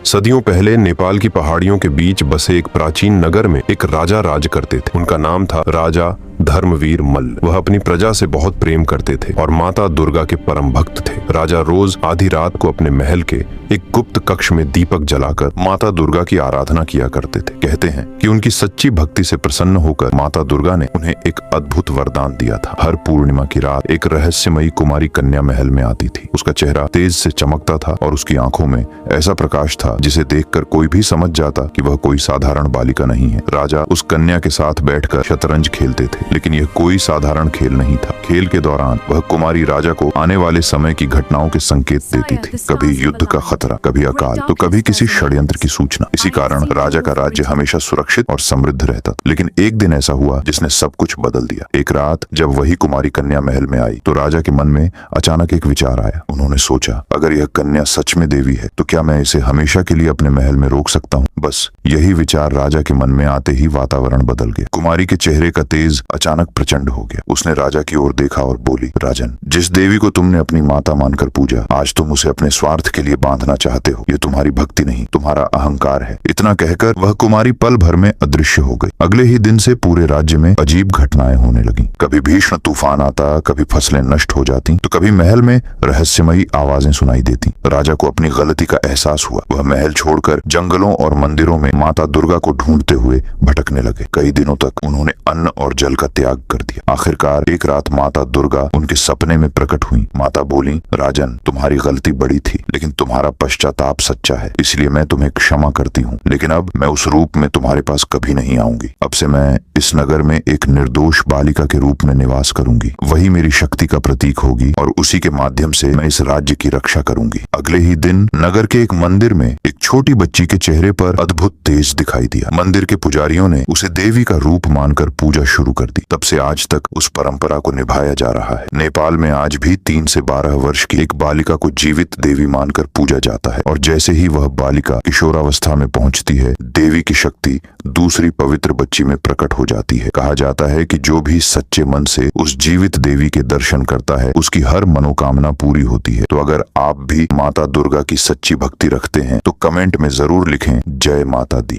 सदियों पहले नेपाल की पहाड़ियों के बीच बसे एक प्राचीन नगर में एक राजा राज करते थे। उनका नाम था राजा धर्मवीर मल्ल। वह अपनी प्रजा से बहुत प्रेम करते थे और माता दुर्गा के परम भक्त थे। राजा रोज आधी रात को अपने महल के एक गुप्त कक्ष में दीपक जलाकर माता दुर्गा की आराधना किया करते थे। कहते हैं कि उनकी सच्ची भक्ति से प्रसन्न होकर माता दुर्गा ने उन्हें एक अद्भुत वरदान दिया था। हर पूर्णिमा की रात एक रहस्यमयी कुमारी कन्या महल में आती थी। उसका चेहरा तेज से चमकता था और उसकी आंखों में ऐसा प्रकाश था जिसे देखकर कोई भी समझ जाता कि वह कोई साधारण बालिका नहीं है। राजा उस कन्या के साथ बैठकर शतरंज खेलते थे, लेकिन यह कोई साधारण खेल नहीं था। खेल के दौरान वह कुमारी राजा को आने वाले समय की घटनाओं के संकेत देती थी। कभी युद्ध का खतरा, कभी अकाल, तो कभी किसी षड्यंत्र की सूचना। इसी कारण राजा का राज्य हमेशा सुरक्षित और समृद्ध रहता था। लेकिन एक दिन ऐसा हुआ जिसने सब कुछ बदल दिया। एक रात जब वही कुमारी कन्या महल में आई तो राजा के मन में अचानक एक विचार आया। उन्होंने सोचा, अगर यह कन्या सच में देवी है तो क्या मैं इसे हमेशा के लिए अपने महल में रोक सकता हूँ? बस यही विचार राजा के मन में आते ही वातावरण बदल गया। कुमारी के चेहरे का तेज अचानक प्रचंड हो गया। उसने राजा की ओर देखा और बोली, राजन, जिस देवी को तुमने अपनी माता मानकर पूजा, आज तुम उसे अपने स्वार्थ के लिए बांधना चाहते हो। ये तुम्हारी भक्ति नहीं, तुम्हारा अहंकार है। इतना कहकर वह कुमारी पल भर में अदृश्य हो गई। अगले ही दिन से पूरे राज्य में अजीब घटनाएं होने लगी। कभी भीषण तूफान आता, कभी फसलें नष्ट हो जाती, तो कभी महल में रहस्यमयी आवाजें सुनाई देती। राजा को अपनी गलती का एहसास हुआ। वह महल छोड़कर जंगलों और मंदिरों में माता दुर्गा को ढूंढते हुए भटकने लगे। कई दिनों तक उन्होंने अन्न और जल का त्याग कर दिया। आखिरकार एक रात माता दुर्गा उनके सपने में प्रकट हुई। माता बोली, राजन, तुम्हारी गलती बड़ी थी, लेकिन तुम्हारा पश्चाताप सच्चा है, इसलिए मैं तुम्हें क्षमा करती हूँ। लेकिन अब मैं उस रूप में तुम्हारे पास कभी नहीं आऊंगी। अब से मैं इस नगर में एक निर्दोष बालिका के रूप में निवास करूंगी। वही मेरी शक्ति का प्रतीक होगी और उसी के माध्यम से मैं इस राज्य की रक्षा करूंगी। अगले ही दिन नगर के एक मंदिर में एक छोटी बच्ची के चेहरे पर अद्भुत तेज दिखाई दिया। मंदिर के पुजारियों ने उसे देवी का रूप मानकर पूजा शुरू कर दी। तब से आज तक उस परंपरा को निभाया जा रहा है। नेपाल में आज भी 3 से 12 वर्ष की एक बालिका को जीवित देवी मानकर पूजा जाता है और जैसे ही वह बालिका किशोरावस्था में पहुंचती है, देवी की शक्ति दूसरी पवित्र बच्ची में प्रकट हो जाती है। कहा जाता है कि जो भी सच्चे मन से उस जीवित देवी के दर्शन करता है, उसकी हर मनोकामना पूरी होती है। तो अगर आप भी माता दुर्गा की सच्ची भक्ति रखते हैं तो कमेंट में जरूर लिखें, जय माता दी।